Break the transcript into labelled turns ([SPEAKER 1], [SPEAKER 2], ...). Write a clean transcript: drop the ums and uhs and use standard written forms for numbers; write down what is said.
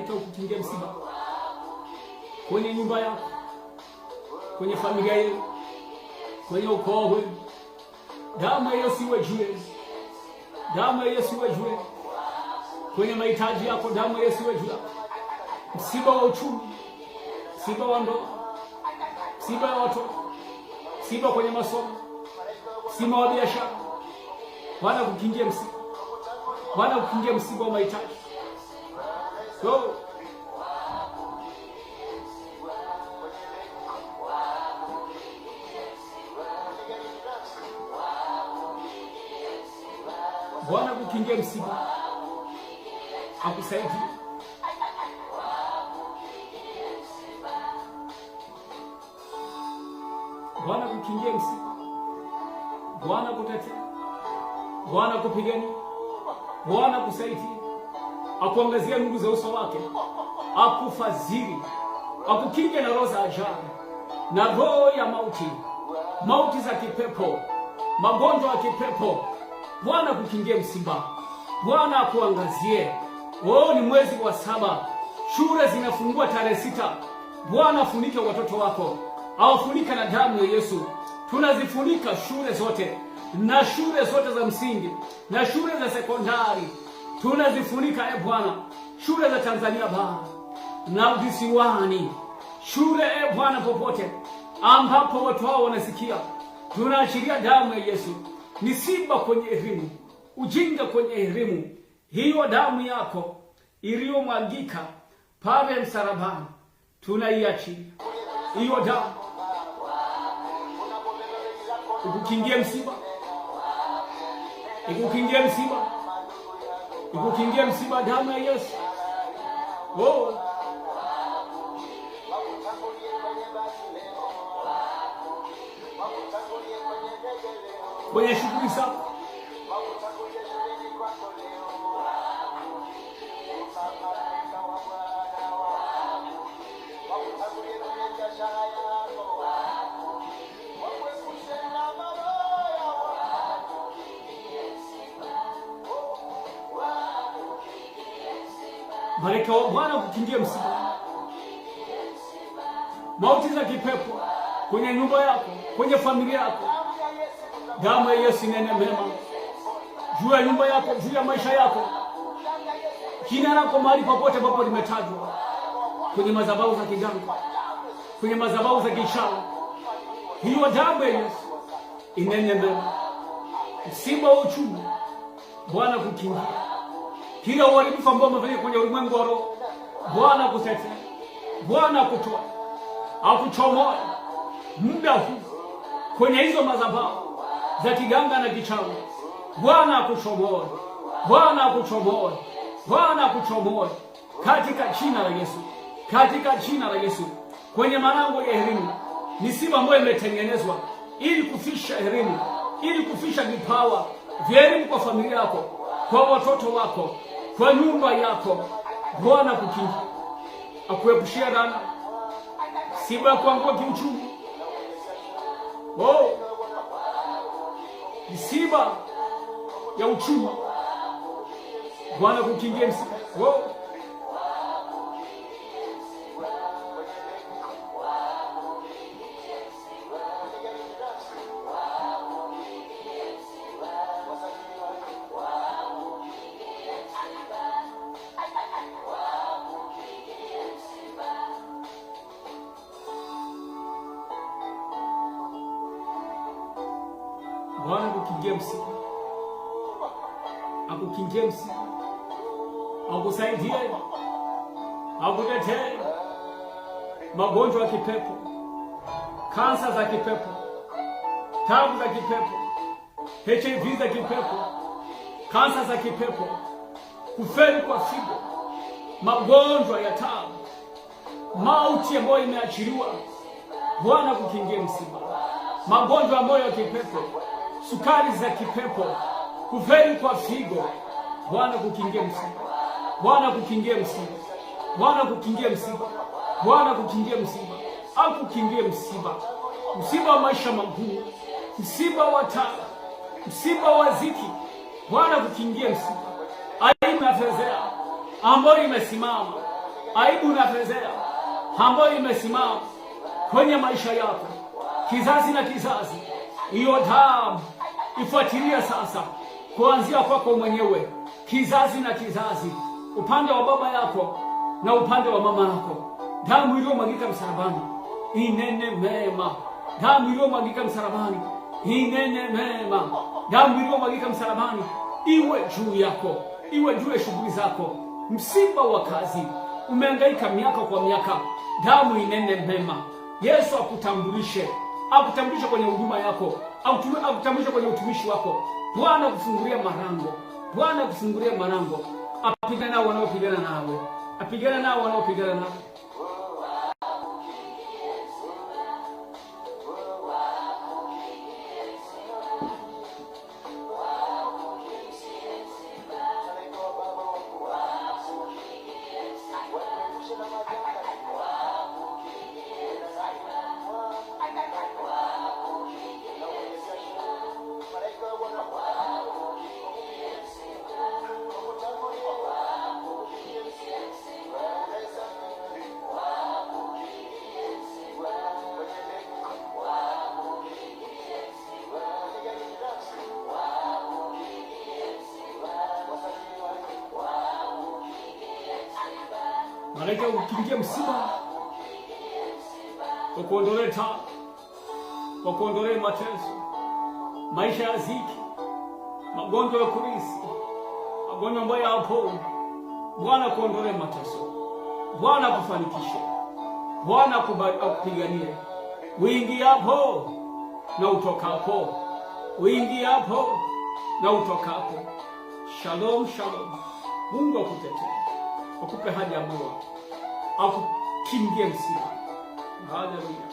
[SPEAKER 1] malaika ukukingie msiba kwenye nyumba yako, kwenye familia yenu, kwenye ukoo wenu. Damu ya Yesu iwe juu yenu. Damu ya Yesu iwe juu yenu. Kwenye mahitaji yako, damu ya Yesu iwe juu yako. Msiba wa uchumi, msiba wa ndoa, msiba wa watoto, msiba kwenye masomo, msiba wa biashara, Bwana kukingie msiba. Bwana kukingie msiba wa mahitaji. So Bwana kukingie msiba, akusaidie. Bwana kukingie msiba, Bwana kutetea, Bwana kupigania, Bwana kusaidia, akuangazia nuru za uso wake, akufadhili, akukinge na roho za ajali na roho ya mauti, mauti za kipepo, magonjwa ya kipepo. Bwana kukingie msiba, Bwana akuangazie. Ni mwezi wa 7, shule zinafungua tarehe 6. Bwana afunike watoto wako, awafunika na damu ya Yesu. Tunazifunika shule zote, na shule zote za msingi na shule za sekondari tunazifunika. Bwana, shule za Tanzania bara na visiwani, shule Bwana, popote ambapo watu hao wanasikia, tunaachilia damu ya Yesu. Misiba kwenye elimu, ujinga kwenye elimu, hiyo damu yako iliyomwagika pale msalabani tunaiachilia. Hiyo damu ikukingie msiba, ikukingie msiba, ikukingie msiba. Damu ya Yesu. Kwenye shughuli zako, malaika wa Bwana kukingia msiba. Mauti za kipepo kwenye nyumba yako, kwenye familia yako, damu ya Yesu inene mema juu ya nyumba yako, juu ya maisha yako. Jina lako mahali popote ambapo limetajwa kwenye madhabahu za kiganga, kwenye madhabahu za kichawi, hiyo damu ya Yesu inene mema. Msiba wa uchumi, Bwana kukingia. Kila uharibifu ambao umefanyika kwenye ulimwengu wa roho, Bwana kutetea, Bwana kutoa, akuchomoa muda huu kwenye hizo madhabahu za kiganga na kichawi. Bwana akuchomoe, Bwana akuchomoe, Bwana akuchomoe katika jina la Yesu, katika jina la Yesu. Kwenye malango ya elimu, misiba ambayo imetengenezwa ili kufisha elimu, ili kufisha vipawa vya elimu kwa familia yako, kwa watoto wako, kwa nyumba yako, Bwana kukinga, akuepushia laana, msiba ya kuangua kiuchumi, msiba ya uchumi, Bwana kukingia msiba. Bwana kukingia msiba, akukingie msiba, akusaidie, akutetee. Magonjwa ya kipepo, kansa za kipepo, tabu za kipepo, HIV za kipepo, kansa za kipepo, kufeli kwa figo, magonjwa ya tabu, mauti ambayo imeachiliwa, Bwana kukingia msiba. Magonjwa ambayo ya kipepo, sukari za kipepo, kufeli kwa figo, Bwana kukingia msiba, Bwana kukingia msiba, Bwana kukingia msiba, Bwana kukingia msiba, akukingie msiba. Msiba wa maisha magumu, msiba wa taabu, msiba wa ziki, Bwana kukingia msiba. Aina fezea ambayo imesimama aibu na fedheha ambayo imesimama kwenye maisha yako kizazi na kizazi, hiyo damu ifuatilia sasa kuanzia kwako mwenyewe, kizazi na kizazi, upande wa baba yako na upande wa mama yako. Damu iliyomwagika msalabani inene mema. Damu iliyomwagika msalabani inene mema. Damu iliyomwagika msalabani iwe juu yako, iwe juu ya shughuli zako. Msiba wa kazi, umehangaika miaka kwa miaka, damu inene mema. Yesu akutambulishe kwenye huduma yako, akutambulishe kwenye utumishi wako. Bwana kufungulia marango, Bwana kufungulia marango. Apigana nao wanaopigana nawe, apigana nao wanaopigana nawe. Malaika ukiingia msiba, wakuondolee taa, wakuondolee mateso, maisha ya ziki, magonjwa ya kurisi, magonjwa ambayo hayaponi. Bwana kuondolee mateso, Bwana kufanikishe, Bwana akupiganie. Uingiapo na utokapo, uingiapo na utokapo. Shalom, shalom. Mungu akutetee, akupe haja ya moyo, akukingie msiba. Haleluya.